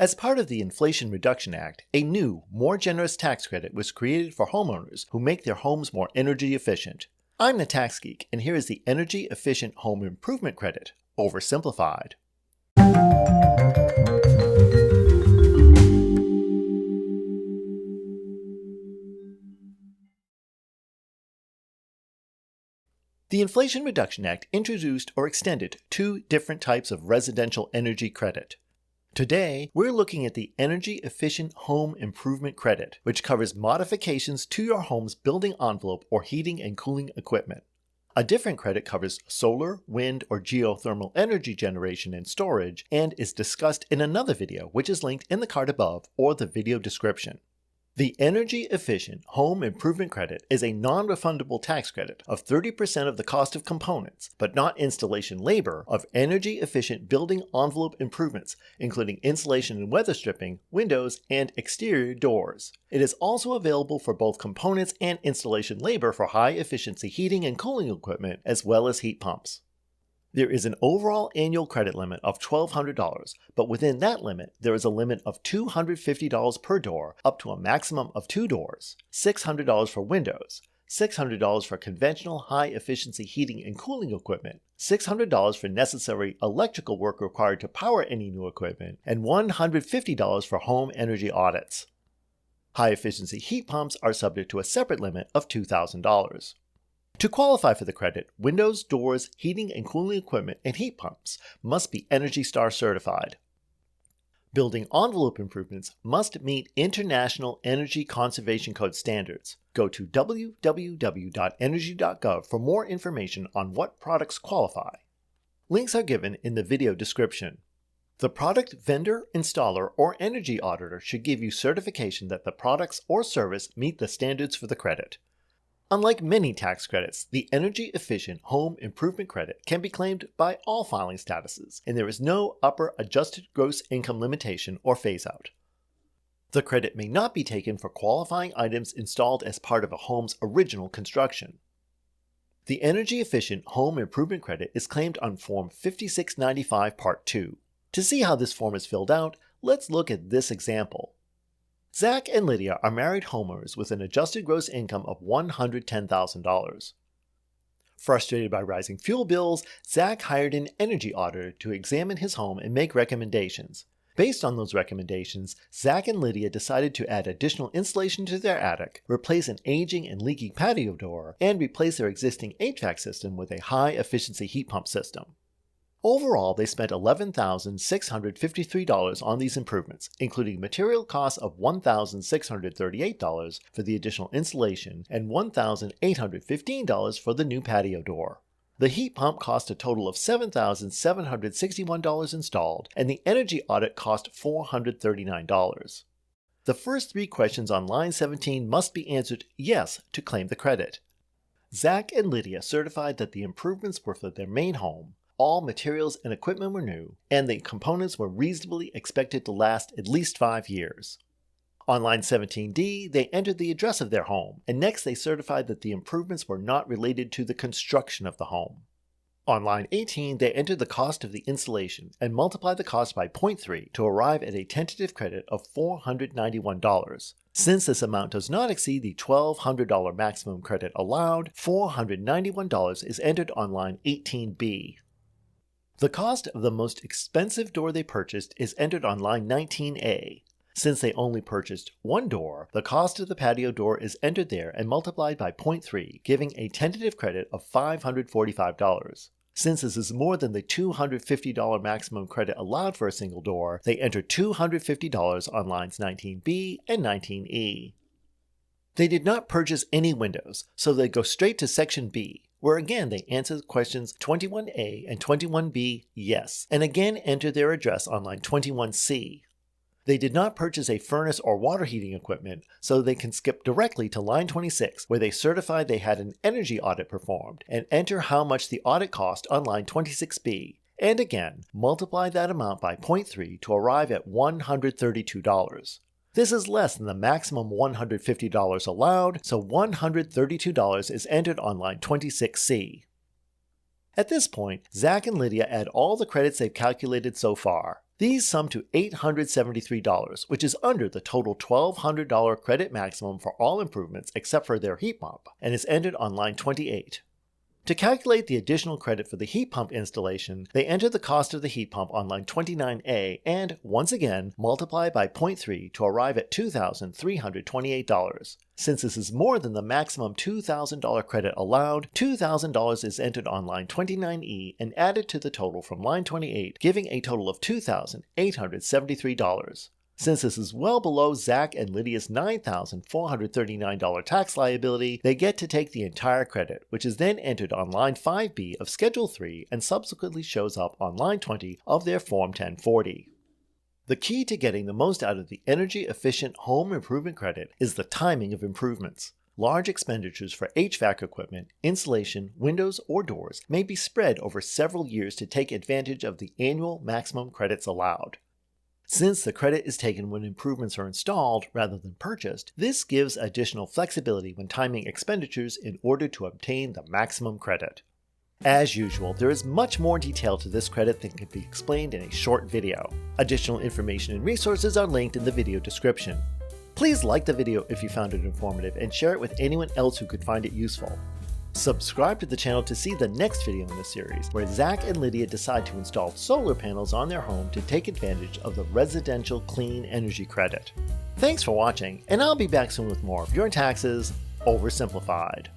As part of the Inflation Reduction Act, a new, more generous tax credit was created for homeowners who make their homes more energy efficient. I'm the Tax Geek, and here is the Energy Efficient Home Improvement Credit, oversimplified. The Inflation Reduction Act introduced or extended two different types of residential energy credit. Today, we're looking at the Energy Efficient Home Improvement Credit, which covers modifications to your home's building envelope or heating and cooling equipment. A different credit covers solar, wind, or geothermal energy generation and storage, and is discussed in another video, which is linked in the card above or the video description. The Energy Efficient Home Improvement Credit is a non-refundable tax credit of 30% of the cost of components, but not installation labor, of energy-efficient building envelope improvements, including insulation and weather stripping, windows, and exterior doors. It is also available for both components and installation labor for high-efficiency heating and cooling equipment, as well as heat pumps. There is an overall annual credit limit of $1,200, but within that limit, there is a limit of $250 per door up to a maximum of 2 doors, $600 for windows, $600 for conventional high-efficiency heating and cooling equipment, $600 for necessary electrical work required to power any new equipment, and $150 for home energy audits. High-efficiency heat pumps are subject to a separate limit of $2,000. To qualify for the credit, windows, doors, heating and cooling equipment, and heat pumps must be ENERGY STAR certified. Building envelope improvements must meet International Energy Conservation Code standards. Go to www.energy.gov for more information on what products qualify. Links are given in the video description. The product vendor, installer, or energy auditor should give you certification that the products or service meet the standards for the credit. Unlike many tax credits, the Energy Efficient Home Improvement Credit can be claimed by all filing statuses, and there is no upper adjusted gross income limitation or phase-out. The credit may not be taken for qualifying items installed as part of a home's original construction. The Energy Efficient Home Improvement Credit is claimed on Form 5695 Part 2. To see how this form is filled out, let's look at this example. Zack and Lydia are married homeowners with an adjusted gross income of $110,000. Frustrated by rising fuel bills, Zack hired an energy auditor to examine his home and make recommendations. Based on those recommendations, Zack and Lydia decided to add additional insulation to their attic, replace an aging and leaking patio door, and replace their existing HVAC system with a high-efficiency heat pump system. Overall, they spent $11,653 on these improvements, including material costs of $1,638 for the additional insulation and $1,815 for the new patio door. The heat pump cost a total of $7,761 installed, and the energy audit cost $439. The first 3 questions on line 17 must be answered yes to claim the credit. Zack and Lydia certified that the improvements were for their main home. All materials and equipment were new, and the components were reasonably expected to last at least 5 years. On line 17D, they entered the address of their home, and next they certified that the improvements were not related to the construction of the home. On line 18, they entered the cost of the installation and multiplied the cost by 0.3 to arrive at a tentative credit of $491. Since this amount does not exceed the $1,200 maximum credit allowed, $491 is entered on line 18B. The cost of the most expensive door they purchased is entered on line 19A. Since they only purchased 1 door, the cost of the patio door is entered there and multiplied by 0.3, giving a tentative credit of $545. Since this is more than the $250 maximum credit allowed for a single door, they enter $250 on lines 19B and 19E. They did not purchase any windows, so they go straight to Section B, where again they answer questions 21A and 21B yes, and again enter their address on line 21C. They did not purchase a furnace or water heating equipment, so they can skip directly to line 26, where they certify they had an energy audit performed, and enter how much the audit cost on line 26B, and again multiply that amount by 0.3 to arrive at $132. This is less than the maximum $150 allowed, so $132 is entered on line 26C. At this point, Zack and Lydia add all the credits they've calculated so far. These sum to $873, which is under the total $1,200 credit maximum for all improvements except for their heat pump, and is entered on line 28. To calculate the additional credit for the heat pump installation, they enter the cost of the heat pump on line 29A and, once again, multiply by 0.3 to arrive at $2,328. Since this is more than the maximum $2,000 credit allowed, $2,000 is entered on line 29E and added to the total from line 28, giving a total of $2,873. Since this is well below Zack and Lydia's $9,439 tax liability, they get to take the entire credit, which is then entered on line 5B of Schedule 3 and subsequently shows up on line 20 of their Form 1040. The key to getting the most out of the energy-efficient home improvement credit is the timing of improvements. Large expenditures for HVAC equipment, insulation, windows, or doors may be spread over several years to take advantage of the annual maximum credits allowed. Since the credit is taken when improvements are installed rather than purchased, this gives additional flexibility when timing expenditures in order to obtain the maximum credit. As usual, there is much more detail to this credit than can be explained in a short video. Additional information and resources are linked in the video description. Please like the video if you found it informative and share it with anyone else who could find it useful. Subscribe to the channel to see the next video in the series, where Zack and Lydia decide to install solar panels on their home to take advantage of the residential clean energy credit. Thanks for watching, and I'll be back soon with more of Your Taxes Oversimplified.